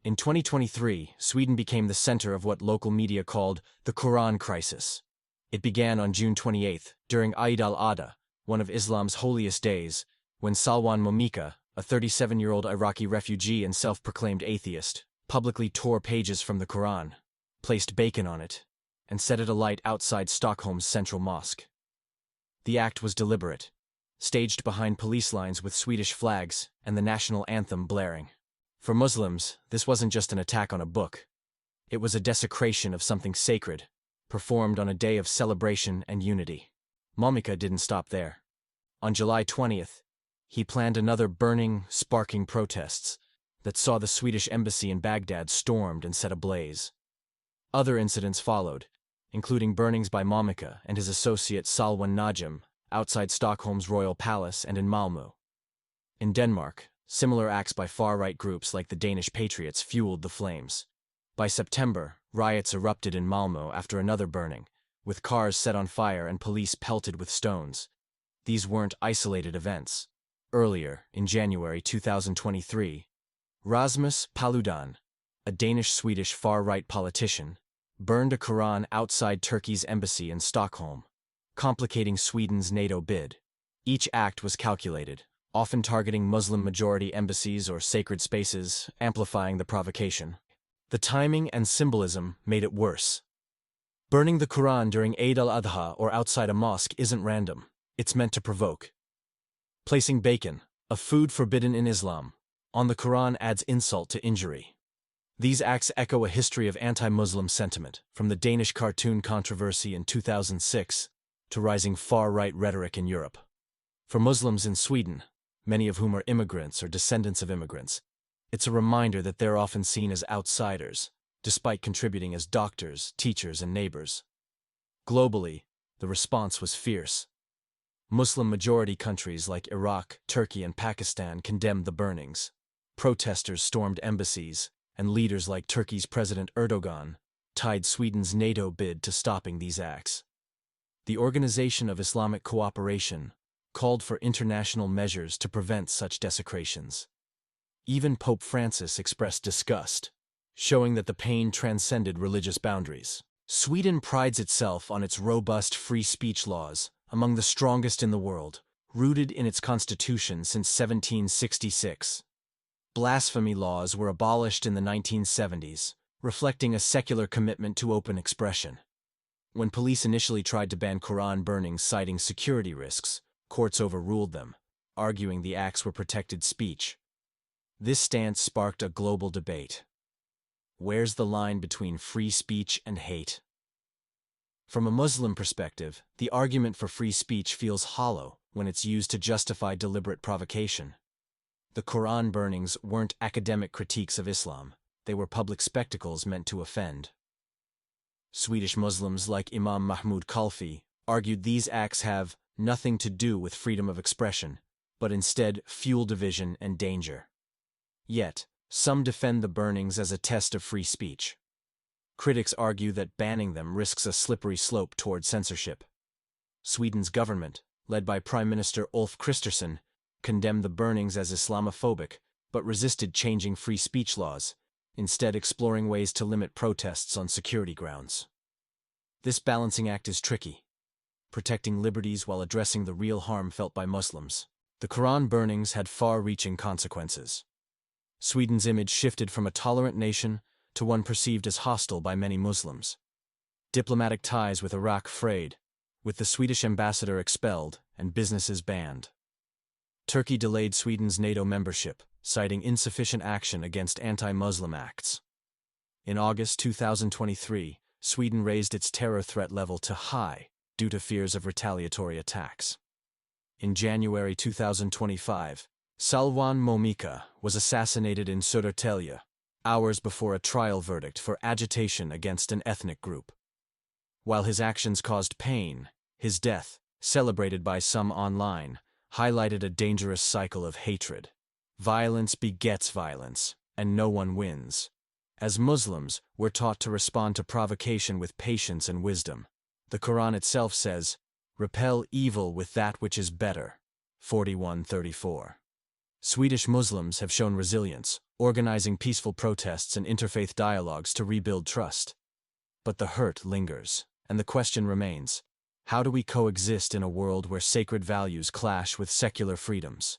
In 2023, Sweden became the center of what local media called the Quran crisis. It began on June 28, during Eid al-Adha, one of Islam's holiest days, when Salwan Momika, a 37-year-old Iraqi refugee and self-proclaimed atheist, publicly tore pages from the Quran, placed bacon on it, and set it alight outside Stockholm's central mosque. The act was deliberate, staged behind police lines with Swedish flags and the national anthem blaring. For Muslims, this wasn't just an attack on a book. It was a desecration of something sacred, performed on a day of celebration and unity. Momika didn't stop there. On July 20th, he planned another burning, sparking protests that saw the Swedish embassy in Baghdad stormed and set ablaze. Other incidents followed, including burnings by Momika and his associate Salwan Najam outside Stockholm's royal palace and in Malmö. In Denmark, similar acts by far-right groups like the Danish Patriots fueled the flames. By September, riots erupted in Malmö after another burning, with cars set on fire and police pelted with stones. These weren't isolated events. Earlier, in January 2023, Rasmus Paludan, a Danish-Swedish far-right politician, burned a Quran outside Turkey's embassy in Stockholm, complicating Sweden's NATO bid. Each act was calculated, often targeting Muslim-majority embassies or sacred spaces, amplifying the provocation. The timing and symbolism made it worse. Burning the Quran during Eid al-Adha or outside a mosque isn't random. It's meant to provoke. Placing bacon, a food forbidden in Islam, on the Quran adds insult to injury. These acts echo a history of anti-Muslim sentiment, from the Danish cartoon controversy in 2006 to rising far-right rhetoric in Europe. For Muslims in Sweden, many of whom are immigrants or descendants of immigrants, it's a reminder that they're often seen as outsiders, despite contributing as doctors, teachers, and neighbors. Globally, the response was fierce. Muslim-majority countries like Iraq, Turkey, and Pakistan condemned the burnings. Protesters stormed embassies, and leaders like Turkey's President Erdogan tied Sweden's NATO bid to stopping these acts. The Organization of Islamic Cooperation called for international measures to prevent such desecrations. Even Pope Francis expressed disgust, showing that the pain transcended religious boundaries. Sweden prides itself on its robust free speech laws, among the strongest in the world, rooted in its constitution since 1766. Blasphemy laws were abolished in the 1970s, reflecting a secular commitment to open expression. When police initially tried to ban Quran burnings citing security risks, courts overruled them, arguing the acts were protected speech. This stance sparked a global debate. Where's the line between free speech and hate? From a Muslim perspective, the argument for free speech feels hollow when it's used to justify deliberate provocation. The Quran burnings weren't academic critiques of Islam, they were public spectacles meant to offend. Swedish Muslims like Imam Mahmoud Kalfi argued these acts have nothing to do with freedom of expression, but instead fuel division and danger. Yet, some defend the burnings as a test of free speech. Critics argue that banning them risks a slippery slope toward censorship. Sweden's government, led by Prime Minister Ulf Kristersson, condemned the burnings as Islamophobic, but resisted changing free speech laws, instead exploring ways to limit protests on security grounds. This balancing act is tricky, protecting liberties while addressing the real harm felt by Muslims. The Quran burnings had far-reaching consequences. Sweden's image shifted from a tolerant nation to one perceived as hostile by many Muslims. Diplomatic ties with Iraq frayed, with the Swedish ambassador expelled and businesses banned. Turkey delayed Sweden's NATO membership, citing insufficient action against anti-Muslim acts. In August 2023, Sweden raised its terror threat level to high due to fears of retaliatory attacks. In January 2025, Salwan Momika was assassinated in Södertälje, hours before a trial verdict for agitation against an ethnic group. While his actions caused pain, his death, celebrated by some online, highlighted a dangerous cycle of hatred. Violence begets violence, and no one wins. As Muslims, we're taught to respond to provocation with patience and wisdom. The Quran itself says, "Repel evil with that which is better." 41:34. Swedish Muslims have shown resilience, organizing peaceful protests and interfaith dialogues to rebuild trust. But the hurt lingers, and the question remains: how do we coexist in a world where sacred values clash with secular freedoms?